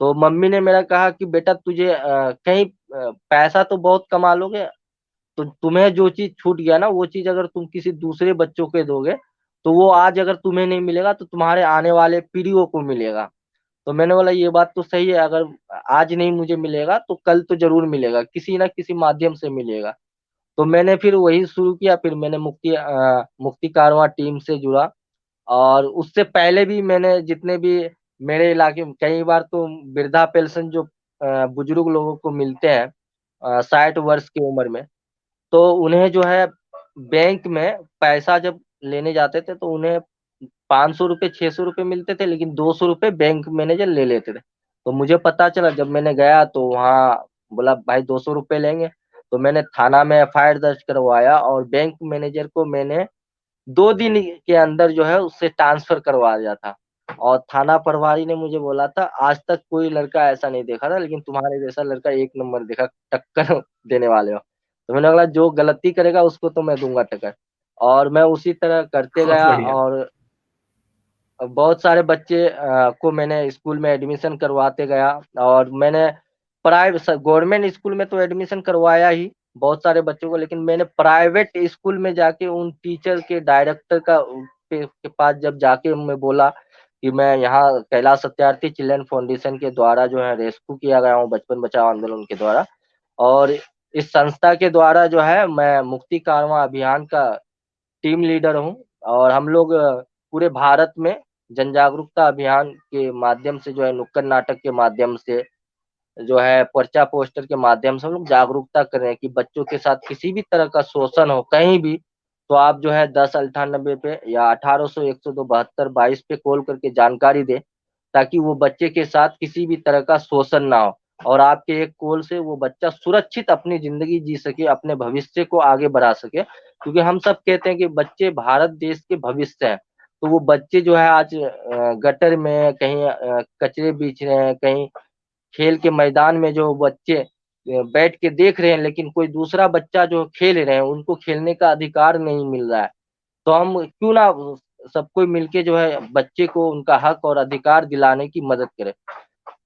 तो मम्मी ने मेरा कहा कि बेटा तुझे कहीं पैसा तो बहुत कमा लोगे, तो तुम्हें जो चीज छूट गया ना, वो चीज अगर तुम किसी दूसरे बच्चों को दोगे, तो वो आज अगर तुम्हें नहीं मिलेगा तो तुम्हारे आने वाले पीढ़ियों को मिलेगा। तो मैंने बोला ये बात तो सही है, अगर आज नहीं मुझे मिलेगा तो कल तो जरूर मिलेगा, किसी ना किसी माध्यम से मिलेगा। तो मैंने फिर वही शुरू किया। फिर मैंने मुक्ति कारवां टीम से जुड़ा, और उससे पहले भी मैंने जितने भी मेरे इलाके में, कई बार तो वृद्धा पेंशन जो बुजुर्ग लोगों को मिलते हैं 60 वर्ष की उम्र में, तो उन्हें जो है बैंक में पैसा जब लेने जाते थे, तो उन्हें 500 रुपये 600 रुपये मिलते थे, लेकिन 200 रुपये बैंक मैनेजर ले लेते थे। तो मुझे पता चला, जब मैंने गया तो वहाँ बोला भाई 200 रुपये लेंगे। तो मैंने थाना में एफआईआर दर्ज करवाया और बैंक मैनेजर को मैंने 2 दिन के अंदर जो है उससे ट्रांसफर करवा दिया था। और थाना प्रभारी ने मुझे बोला था आज तक कोई लड़का ऐसा नहीं देखा था, लेकिन तुम्हारे जैसा लड़का 1 नंबर देखा, टक्कर देने वाले हो। तो मैंने बोला जो गलती करेगा उसको तो मैं दूंगा टक्कर। और मैं उसी तरह करते बहुत गया, बढ़िया। और बहुत सारे बच्चे को मैंने स्कूल में एडमिशन करवाते गया। और मैंने प्राइवेट गवर्नमेंट स्कूल में तो एडमिशन करवाया ही बहुत सारे बच्चों को, लेकिन मैंने प्राइवेट स्कूल में जाके उन टीचर के डायरेक्टर के पास जब जाके मैं बोला कि मैं यहाँ कैलाश सत्यार्थी चिल्ड्रन फाउंडेशन के द्वारा जो है रेस्क्यू किया गया हूँ, बचपन बचाओ आंदोलन के द्वारा, और इस संस्था के द्वारा जो है मैं मुक्ति कारवां अभियान का टीम लीडर हूँ। और हम लोग पूरे भारत में जन जागरूकता अभियान के माध्यम से जो है नुक्कड़ नाटक के माध्यम से, जो है पर्चा पोस्टर के माध्यम से हम लोग जागरूकता कर रहे हैं कि बच्चों के साथ किसी भी तरह का शोषण हो कहीं भी, तो आप जो है 1098 पे या 1800 102 72 22 पे कॉल करके जानकारी दे, ताकि वो बच्चे के साथ किसी भी तरह का शोषण ना हो, और आपके एक कॉल से वो बच्चा सुरक्षित अपनी जिंदगी जी सके, अपने भविष्य को आगे बढ़ा सके। क्योंकि हम सब कहते हैं कि बच्चे भारत देश के भविष्य हैं। तो वो बच्चे जो है आज गटर में कहीं कचरे बीच रहे हैं, कहीं खेल के मैदान में जो बच्चे बैठ के देख रहे हैं, लेकिन कोई दूसरा बच्चा जो खेल रहे हैं उनको खेलने का अधिकार नहीं मिल रहा है। तो हम क्यों ना सब कोई मिलके जो है बच्चे को उनका हक और अधिकार दिलाने की मदद करें।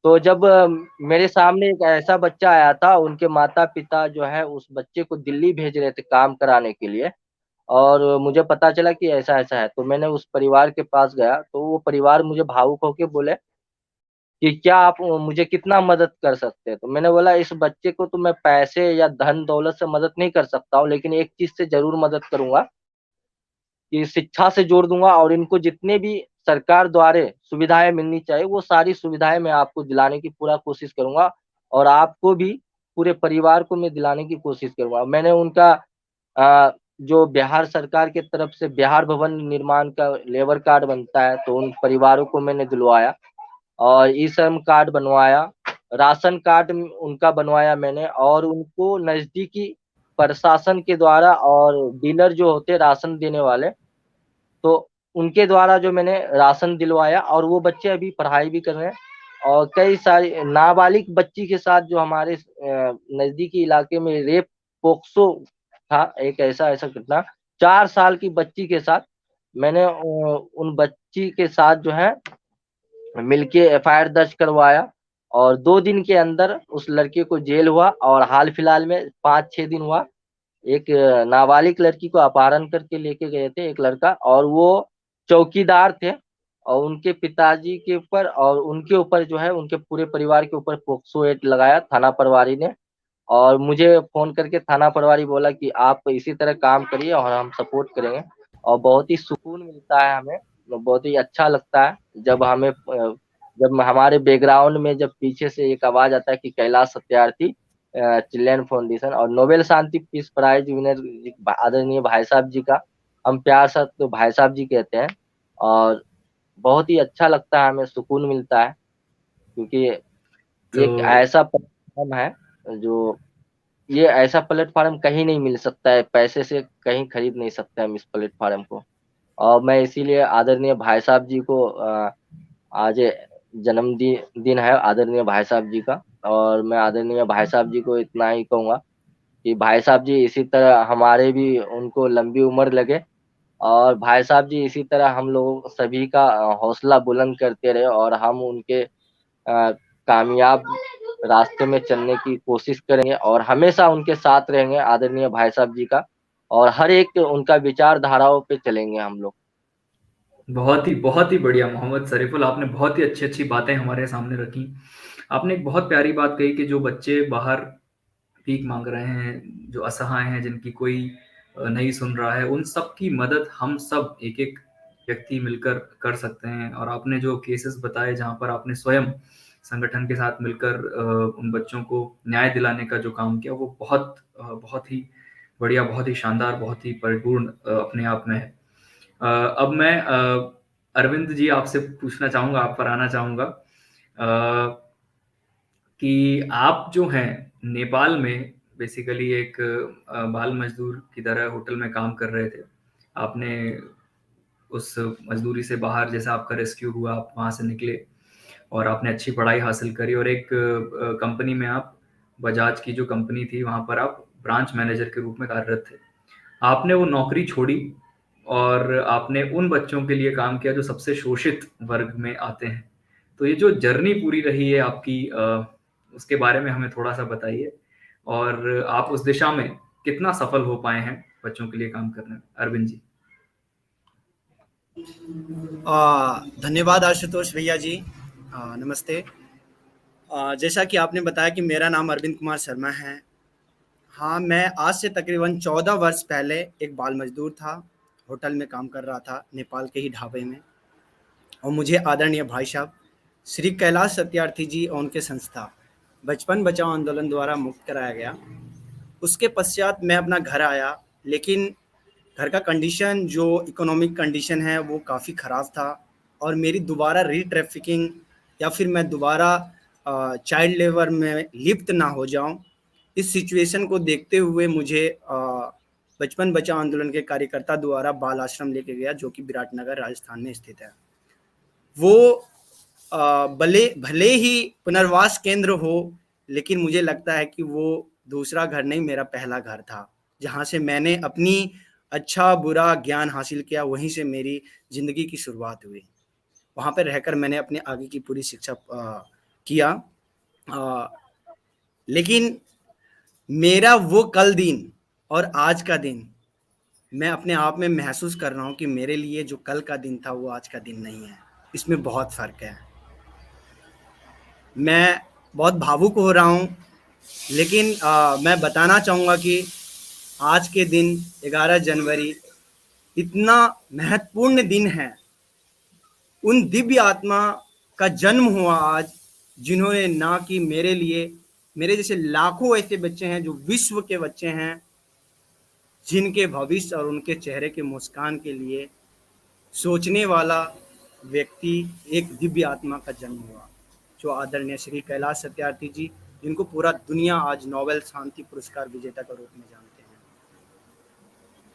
तो जब मेरे सामने एक ऐसा बच्चा आया था, उनके माता पिता जो है उस बच्चे को दिल्ली भेज रहे थे काम कराने के लिए, और मुझे पता चला कि ऐसा ऐसा है, तो मैंने उस परिवार के पास गया, तो वो परिवार मुझे भावुक होके बोले कि क्या आप मुझे कितना मदद कर सकते हैं। तो मैंने बोला इस बच्चे को तो मैं पैसे या धन दौलत से मदद नहीं कर सकता हूँ, लेकिन एक चीज से जरूर मदद करूंगा कि शिक्षा से जोड़ दूंगा, और इनको जितने भी सरकार द्वारा सुविधाएं मिलनी चाहिए वो सारी सुविधाएं मैं आपको दिलाने की पूरा कोशिश करूंगा, और आपको भी, पूरे परिवार को मैं दिलाने की कोशिश करूंगा। मैंने उनका जो बिहार सरकार की तरफ से बिहार भवन निर्माण का लेबर कार्ड बनता है, तो उन परिवारों को मैंने दिलवाया, और ई श्रम कार्ड बनवाया, राशन कार्ड उनका बनवाया मैंने, और उनको नजदीकी प्रशासन के द्वारा और डीलर जो होते राशन देने वाले, तो उनके द्वारा जो मैंने राशन दिलवाया, और वो बच्चे अभी पढ़ाई भी कर रहे हैं। और कई सारी नाबालिग बच्ची के साथ जो हमारे नजदीकी इलाके में रेप पोक्सो था, एक ऐसा ऐसा घटना, 4 साल की बच्ची के साथ मैंने उन बच्ची के साथ जो है मिलके एफआईआर दर्ज करवाया, और 2 दिन के अंदर उस लड़के को जेल हुआ। और हाल फिलहाल में 5-6 दिन हुआ, एक नाबालिग लड़की को अपहरण करके लेके गए थे एक लड़का, और वो चौकीदार थे, और उनके पिताजी के ऊपर और उनके ऊपर जो है उनके पूरे परिवार के ऊपर पोक्सो एक्ट लगाया थाना प्रभारी ने। और मुझे फोन करके थाना प्रभारी बोला कि आप इसी तरह काम करिए और हम सपोर्ट करेंगे। और बहुत ही सुकून मिलता है हमें, बहुत ही अच्छा लगता है जब हमें जब हमारे बैकग्राउंड में जब पीछे से एक आवाज आता है कि कैलाश सत्यार्थी चिल्ड्रन फाउंडेशन और नोबेल शांति पीस प्राइज विनर आदरणीय भाई साहब जी का हम प्यार से तो भाई साहब जी कहते हैं। और बहुत ही अच्छा लगता है, हमें सुकून मिलता है, क्योंकि तो एक ऐसा प्लेटफॉर्म है जो, ये ऐसा प्लेटफॉर्म कहीं नहीं मिल सकता है, पैसे से कहीं खरीद नहीं सकते हम इस प्लेटफॉर्म को। और मैं इसीलिए आदरणीय भाई साहब जी को आज जन्मदिन दिन है आदरणीय भाई साहब जी का, और मैं आदरणीय भाई साहब जी को इतना ही कहूँगा कि भाई साहब जी इसी तरह हमारे भी उनको लंबी उम्र लगे, और भाई साहब जी इसी तरह हम लोग सभी का हौसला बुलंद करते रहे, और हम उनके कामयाब रास्ते में चलने की कोशिश करेंगे, और हमेशा उनके साथ रहेंगे आदरणीय भाई साहब जी का, और हर एक उनका विचारधाराओं पे चलेंगे हम लोग। बहुत ही बढ़िया मोहम्मद शरीफुल, आपने बहुत ही अच्छी-अच्छी बातें हमारे सामने रखी। आपने एक बहुत प्यारी बात कही कि जो बच्चे बाहर भीख माँग रहे हैं, जो असहाय हैं, जिनकी कोई नहीं सुन रहा है, उन सब की मदद हम सब एक-एक व्यक्ति मिलकर कर सकते हैं। और आपने जो केसेस बताए जहाँ पर आपने स्वयं संगठन के साथ मिलकर उन बच्चों को न्याय दिलाने का जो काम किया, वो बहुत ही बढ़िया, बहुत ही शानदार, बहुत ही परिपूर्ण अपने आप में है। अब मैं अरविंद जी आपसे पूछना चाहूँगा, आप पर आना चाहूँगा कि आप जो हैं नेपाल में बेसिकली एक बाल मजदूर की तरह होटल में काम कर रहे थे। आपने उस मजदूरी से बाहर, जैसा आपका रेस्क्यू हुआ, आप वहाँ से निकले और आपने अच्छी पढ़ाई हासिल करी और एक कंपनी में आप, बजाज की जो कंपनी थी वहाँ पर आप ब्रांच मैनेजर के रूप में कार्यरत थे। आपने वो नौकरी छोड़ी और आपने उन बच्चों के लिए काम किया जो सबसे शोषित वर्ग में आते हैं। तो ये जो जर्नी पूरी रही है आपकी, उसके बारे में हमें थोड़ा-सा बताइए और आप उस दिशा में कितना सफल हो पाए हैं बच्चों के लिए काम करने में? अरविंद जी। धन्यवाद आशुतोष भैया जी। नमस्ते। जैसा कि आपने बताया कि मेरा नाम अरविंद कुमार शर्मा है। हाँ, मैं आज से तकरीबन 14 वर्ष पहले एक बाल मजदूर था, होटल में काम कर रहा था नेपाल के ही ढाबे में, और मुझे आदरणीय भाई साहब श्री कैलाश सत्यार्थी जी और उनके संस्था बचपन बचाओ आंदोलन द्वारा मुक्त कराया गया। उसके पश्चात मैं अपना घर आया, लेकिन घर का कंडीशन, जो इकोनॉमिक कंडीशन है, वो काफ़ी ख़राब था, और मेरी दोबारा री-ट्रैफिकिंग या फिर मैं दोबारा चाइल्ड लेबर में लिप्त ना हो जाऊं, इस सिचुएशन को देखते हुए मुझे बचपन बचाओ आंदोलन के कार्यकर्ता द्वारा बाल आश्रम लेके गया, जो कि विराटनगर राजस्थान में स्थित है। वो भले ही पुनर्वास केंद्र हो, लेकिन मुझे लगता है कि वो दूसरा घर नहीं, मेरा पहला घर था, जहाँ से मैंने अपनी अच्छा बुरा ज्ञान हासिल किया। वहीं से मेरी ज़िंदगी की शुरुआत हुई। वहाँ पर रहकर मैंने अपने आगे की पूरी शिक्षा किया। लेकिन मेरा वो कल दिन और आज का दिन, मैं अपने आप में महसूस कर रहा हूँ कि मेरे लिए जो कल का दिन था वो आज का दिन नहीं है। इसमें बहुत फ़र्क है। मैं बहुत भावुक हो रहा हूँ, लेकिन मैं बताना चाहूँगा कि आज के दिन 11 जनवरी इतना महत्वपूर्ण दिन है। उन दिव्य आत्मा का जन्म हुआ आज, जिन्होंने ना कि मेरे लिए, मेरे जैसे लाखों ऐसे बच्चे हैं जो विश्व के बच्चे हैं, जिनके भविष्य और उनके चेहरे के मुस्कान के लिए सोचने वाला व्यक्ति, एक दिव्य आत्मा का जन्म हुआ, जो आदरणीय श्री कैलाश सत्यार्थी जी, जिनको पूरा दुनिया आज नोबेल शांति पुरस्कार विजेता के रूप में जानते हैं।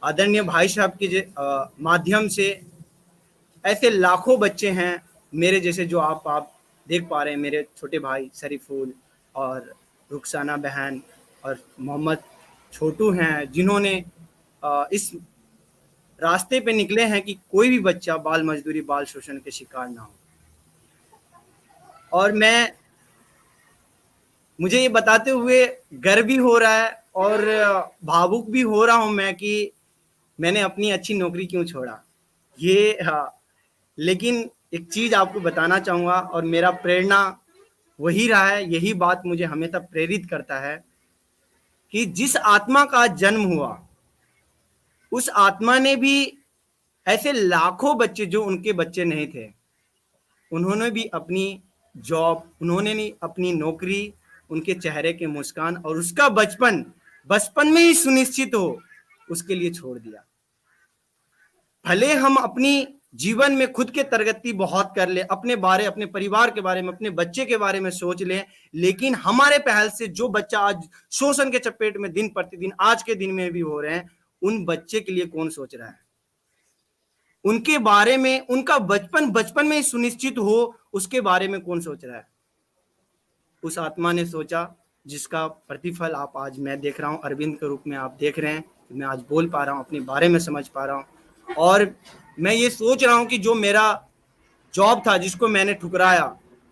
आदरणीय भाई साहब के माध्यम से ऐसे लाखों बच्चे हैं मेरे जैसे, जो आप देख पा रहे हैं, मेरे छोटे भाई शरीफुल और रुखसाना बहन और मोहम्मद छोटू हैं, जिन्होंने इस रास्ते पे निकले हैं कि कोई भी बच्चा बाल मजदूरी, बाल शोषण के शिकार ना हो। और मुझे ये बताते हुए गर्व भी हो रहा है और भावुक भी हो रहा हूं मैं कि मैंने अपनी अच्छी नौकरी क्यों छोड़ा। ये लेकिन एक चीज आपको बताना चाहूंगा, और मेरा प्रेरणा वही रहा है, यही बात मुझे हमेशा प्रेरित करता है कि जिस आत्मा का जन्म हुआ, उस आत्मा ने भी ऐसे लाखों बच्चे जो उनके बच्चे नहीं थे, उन्होंने भी अपनी जॉब, उन्होंने भी अपनी नौकरी, उनके चेहरे के मुस्कान और उसका बचपन में ही सुनिश्चित हो, उसके लिए छोड़ दिया। भले हम अपनी जीवन में खुद के तरक्की बहुत कर ले, अपने परिवार के बारे में, अपने बच्चे के बारे में सोच ले, लेकिन हमारे पहल से जो बच्चा आज शोषण के चपेट में दिन प्रतिदिन आज के दिन में भी हो रहे हैं, उन बच्चे के लिए कौन सोच रहा है? उनके बारे में, उनका बचपन में ही सुनिश्चित हो, उसके बारे में कौन सोच रहा है? उस आत्मा ने सोचा, जिसका प्रतिफल आप आज मैं देख रहा हूं, अरविंद के रूप में आप देख रहे हैं कि मैं आज बोल पा रहा हूं, अपने बारे में समझ पा रहा हूं। और मैं ये सोच रहा हूं कि जो मेरा जॉब था, जिसको मैंने ठुकराया,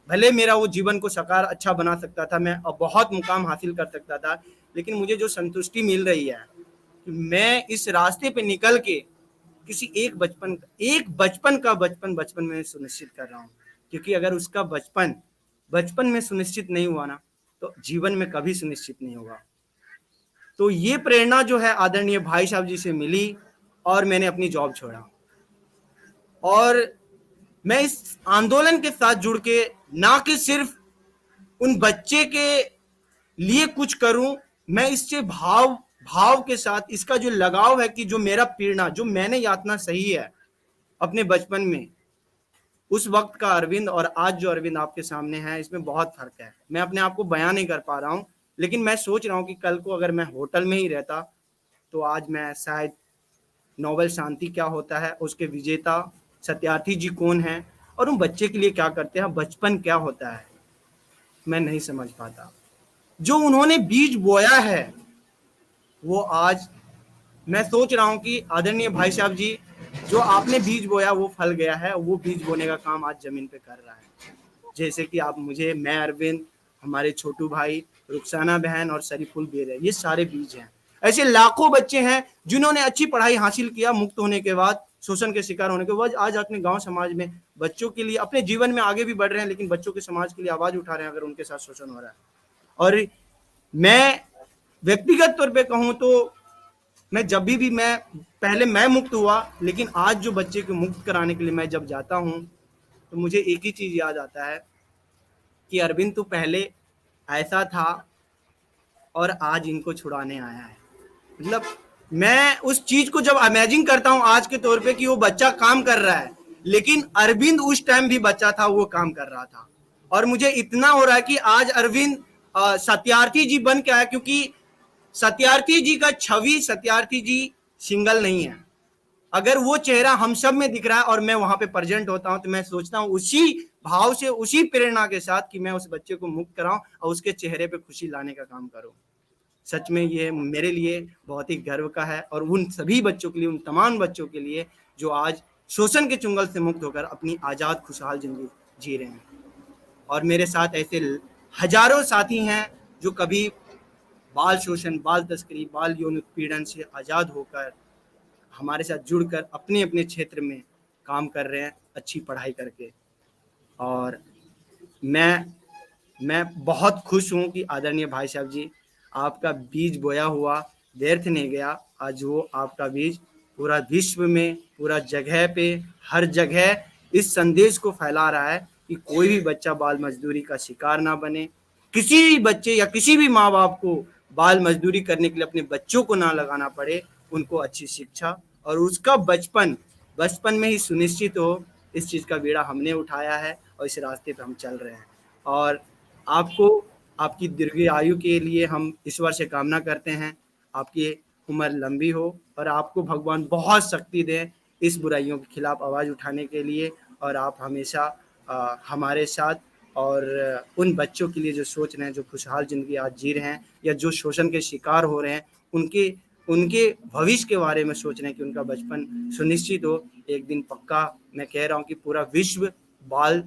भले मेरा वो जीवन को साकार अच्छा बना सकता था, मैं अब बहुत मुकाम हासिल कर सकता था, लेकिन मुझे जो संतुष्टि मिल रही है कि मैं इस रास्ते पे निकल के किसी एक बचपन में सुनिश्चित कर रहा हूँ। क्योंकि अगर उसका बचपन में सुनिश्चित नहीं हुआ ना, तो जीवन में कभी सुनिश्चित नहीं होगा। तो ये प्रेरणा जो है आदरणीय भाई साहब जी से मिली, और मैंने अपनी जॉब छोड़ा, और मैं इस आंदोलन के साथ जुड़ के ना कि सिर्फ उन बच्चे के लिए कुछ करूं, मैं इससे भाव के साथ, इसका जो लगाव है कि जो मेरा पीड़ना, जो मैंने यातना सही है अपने बचपन में, उस वक्त का अरविंद और आज जो अरविंद आपके सामने है, इसमें बहुत फर्क है। मैं अपने आप को बयान नहीं कर पा रहा हूं, लेकिन मैं सोच रहा हूं कि कल को अगर मैं होटल में ही रहता, तो आज मैं शायद नोबेल शांति क्या होता है, उसके विजेता सत्यार्थी जी कौन है, और उन बच्चे के लिए क्या करते हैं, बचपन क्या होता है, मैं नहीं समझ पाता। जो उन्होंने बीज बोया है, वो आज मैं सोच रहा हूं कि आदरणीय भाई साहब जी, जो आपने बीज बोया वो फल गया है, वो बीज बोने का काम आज जमीन पे कर रहा है। जैसे कि आप मुझे, मैं अरविंद, हमारे छोटू भाई, रुखसाना बहन और शरीफुल बेर है, ये सारे बीज हैं। ऐसे लाखों बच्चे हैं जिन्होंने अच्छी पढ़ाई हासिल किया, मुक्त होने के बाद, शोषण के शिकार होने के बाद, आज अपने गांव समाज में बच्चों के लिए, अपने जीवन में आगे भी बढ़ रहे हैं, लेकिन बच्चों के समाज के लिए आवाज उठा रहे हैं अगर उनके साथ शोषण हो रहा है। और मैं व्यक्तिगत तौर पे कहूं तो मैं जब भी मैं पहले मैं मुक्त हुआ, लेकिन आज जो बच्चे को मुक्त कराने के लिए मैं जब जाता हूं, तो मुझे एक ही चीज याद आता है कि अरविंद तो पहले ऐसा था और आज इनको छुड़ाने आया है। मतलब मैं उस चीज को जब इमेजिन करता हूं आज के तौर पे कि वो बच्चा काम कर रहा है, लेकिन अरविंद उस टाइम भी बच्चा था, वो काम कर रहा था। और मुझे इतना हो रहा है कि आज अरविंद सत्यार्थी जी बन के आया, क्योंकि सत्यार्थी जी का छवि, सत्यार्थी जी सिंगल नहीं है। अगर वो चेहरा हम सब में दिख रहा है और मैं वहां पे प्रेजेंट होता हूं, तो मैं सोचता हूं उसी भाव से, उसी प्रेरणा के साथ कि मैं उस बच्चे को मुक्त कराऊं और उसके चेहरे पे खुशी लाने का काम करूं। सच में ये मेरे लिए बहुत ही गर्व का है, और उन सभी बच्चों के लिए, उन तमाम बच्चों के लिए जो आज शोषण के चुंगल से मुक्त होकर अपनी आजाद खुशहाल जिंदगी जी रहे हैं। और मेरे साथ ऐसे हजारों साथी हैं जो कभी बाल शोषण, बाल तस्करी, बाल यौन उत्पीड़न से आजाद होकर हमारे साथ जुड़कर अपने अपने क्षेत्र में काम कर रहे हैं, अच्छी पढ़ाई करके। और मैं मैं बहुत खुश हूँ कि आदरणीय भाई साहब जी, आपका बीज बोया हुआ व्यर्थ नहीं गया। आज वो आपका बीज पूरा विश्व में, पूरा जगह पे, हर जगह इस संदेश को फैला रहा है कि कोई भी बच्चा बाल मजदूरी का शिकार ना बने। किसी भी बच्चे या किसी भी माँ बाप को बाल मजदूरी करने के लिए अपने बच्चों को ना लगाना पड़े, उनको अच्छी शिक्षा और उसका बचपन में ही सुनिश्चित हो। इस चीज़ का बीड़ा हमने उठाया है और इस रास्ते पे हम चल रहे हैं। और आपको आपकी दीर्घ आयु के लिए हम ईश्वर से कामना करते हैं, आपकी उम्र लंबी हो और आपको भगवान बहुत शक्ति दें इस बुराइयों के खिलाफ आवाज़ उठाने के लिए। और आप हमेशा हमारे साथ और उन बच्चों के लिए जो सोच रहे हैं, जो खुशहाल ज़िंदगी आज जी रहे हैं या जो शोषण के शिकार हो रहे हैं, उनके उनके भविष्य के बारे में सोच रहे हैं कि उनका बचपन सुनिश्चित हो। एक दिन पक्का मैं कह रहा हूँ कि पूरा विश्व बाल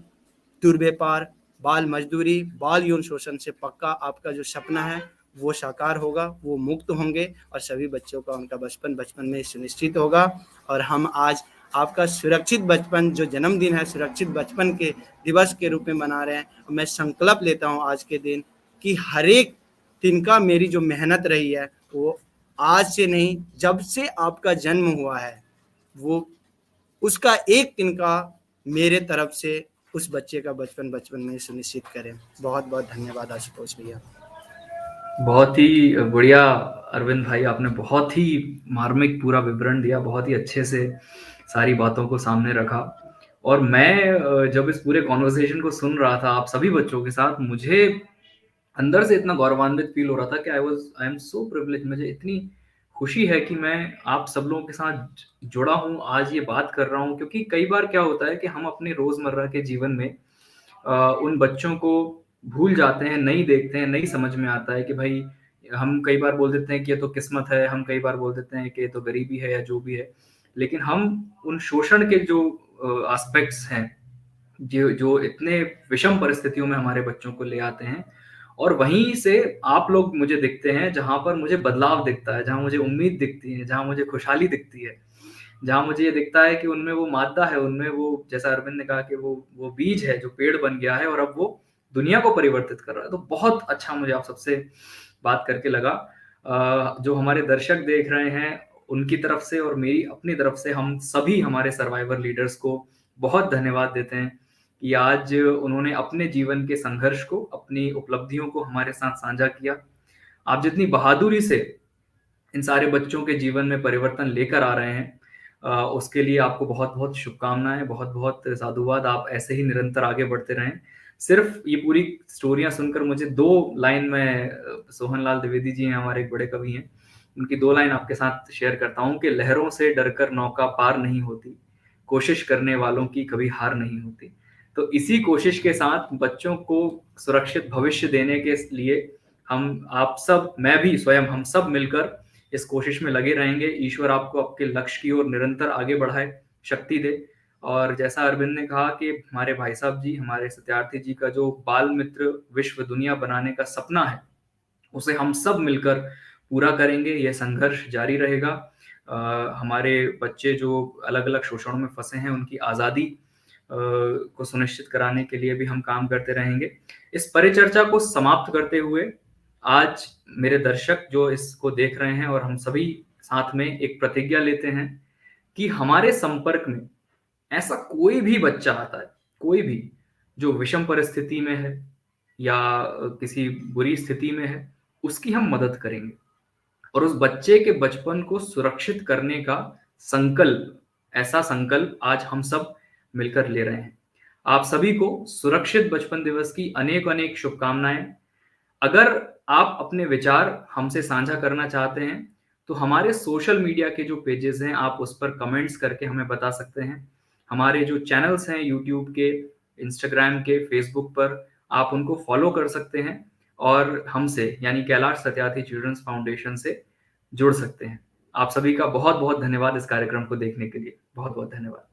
दुर्व्यापार, बाल मजदूरी, बाल यौन शोषण से पक्का आपका जो सपना है वो साकार होगा, वो मुक्त होंगे और सभी बच्चों का उनका बचपन में सुनिश्चित होगा। और हम आज आपका सुरक्षित बचपन जो जन्मदिन है, सुरक्षित बचपन के दिवस के रूप में मना रहे हैं। मैं संकल्प लेता हूँ आज के दिन कि हर एक दिन का मेरी जो मेहनत रही है वो आज से नहीं, जब से आपका जन्म हुआ है, वो उसका एक दिन का मेरे तरफ से उस बच्चे का बचपन में सुनिश्चित करें। बहुत बहुत धन्यवाद आशुतोष भैया। बहुत ही बढ़िया अरविंद भाई, आपने बहुत ही मार्मिक पूरा विवरण दिया, बहुत ही अच्छे से सारी बातों को सामने रखा। और मैं जब इस पूरे कॉन्वर्सेशन को सुन रहा था आप सभी बच्चों के साथ, मुझे अंदर से इतना गौरवान्वित फील हो रहा था कि आई एम सो प्रिविलेज। मुझे इतनी खुशी है कि मैं आप सब लोगों के साथ जुड़ा हूँ, आज ये बात कर रहा हूँ। क्योंकि कई बार क्या होता है कि हम अपने रोजमर्रा के जीवन में उन बच्चों को भूल जाते हैं, नहीं देखते हैं, नहीं समझ में आता है कि भाई, हम कई बार बोल देते हैं कि ये तो किस्मत है, हम कई बार बोल देते हैं कि ये तो गरीबी है या जो भी है। लेकिन हम उन शोषण के जो एस्पेक्ट्स हैं, जो इतने विषम परिस्थितियों में हमारे बच्चों को ले आते हैं, और वहीं से आप लोग मुझे दिखते हैं जहां पर मुझे बदलाव दिखता है, जहां मुझे उम्मीद दिखती है, जहां मुझे खुशहाली दिखती है, जहां मुझे ये दिखता है कि उनमें वो मादा है, उनमें वो, जैसा अरविंद ने कहा कि वो बीज है जो पेड़ बन गया है और अब वो दुनिया को परिवर्तित कर रहा है। तो बहुत अच्छा मुझे आप सबसे बात करके लगा। जो हमारे दर्शक देख रहे हैं उनकी तरफ से और मेरी अपनी तरफ से हम सभी हमारे सर्वाइवर लीडर्स को बहुत धन्यवाद देते हैं कि आज उन्होंने अपने जीवन के संघर्ष को, अपनी उपलब्धियों को हमारे साथ साझा किया। आप जितनी बहादुरी से इन सारे बच्चों के जीवन में परिवर्तन लेकर आ रहे हैं, उसके लिए आपको बहुत बहुत शुभकामनाएं, बहुत बहुत साधुवाद। आप ऐसे ही निरंतर आगे बढ़ते रहें। सिर्फ ये पूरी स्टोरियां सुनकर मुझे 2 लाइन में, सोहन लाल द्विवेदी जी हैं, हमारे एक बड़े कवि हैं, उनकी 2 लाइन आपके साथ शेयर करता हूँ कि लहरों से डरकर नौका पार नहीं होती, कोशिश करने वालों की कभी हार नहीं होती। तो इसी कोशिश के साथ बच्चों को सुरक्षित भविष्य देने के लिए हम, आप सब, मैं भी स्वयं, हम सब मिलकर इस कोशिश में लगे रहेंगे। ईश्वर आपको आपके लक्ष्य की ओर निरंतर आगे बढ़ाए, शक्ति दे। और जैसा अरविंद ने कहा कि हमारे भाई साहब जी, हमारे सत्यार्थी जी का जो बाल मित्र विश्व दुनिया बनाने का सपना है, उसे हम सब मिलकर पूरा करेंगे। यह संघर्ष जारी रहेगा। हमारे बच्चे जो अलग-अलग शोषणों में फंसे हैं, उनकी आज़ादी को सुनिश्चित कराने के लिए भी हम काम करते रहेंगे। इस परिचर्चा को समाप्त करते हुए आज मेरे दर्शक जो इसको देख रहे हैं और हम सभी साथ में एक प्रतिज्ञा लेते हैं कि हमारे संपर्क में ऐसा कोई भी बच्चा आता है, कोई भी जो विषम परिस्थिति में है या किसी बुरी स्थिति में है, उसकी हम मदद करेंगे और उस बच्चे के बचपन को सुरक्षित करने का संकल्प, ऐसा संकल्प आज हम सब मिलकर ले रहे हैं। आप सभी को सुरक्षित बचपन दिवस की अनेक-अनेक शुभकामनाएं। अगर आप अपने विचार हमसे साझा करना चाहते हैं, तो हमारे सोशल मीडिया के जो पेजेस हैं, आप उस पर कमेंट्स करके हमें बता सकते हैं। हमारे जो चैनल्स हैं यूट्यूब के, इंस्टाग्राम के, फेसबुक पर, आप उनको फॉलो कर सकते हैं और हमसे, यानी कैलाश सत्यार्थी चिल्ड्रंस फाउंडेशन से जुड़ सकते हैं। आप सभी का बहुत-बहुत धन्यवाद इस कार्यक्रम को देखने के लिए। बहुत-बहुत धन्यवाद।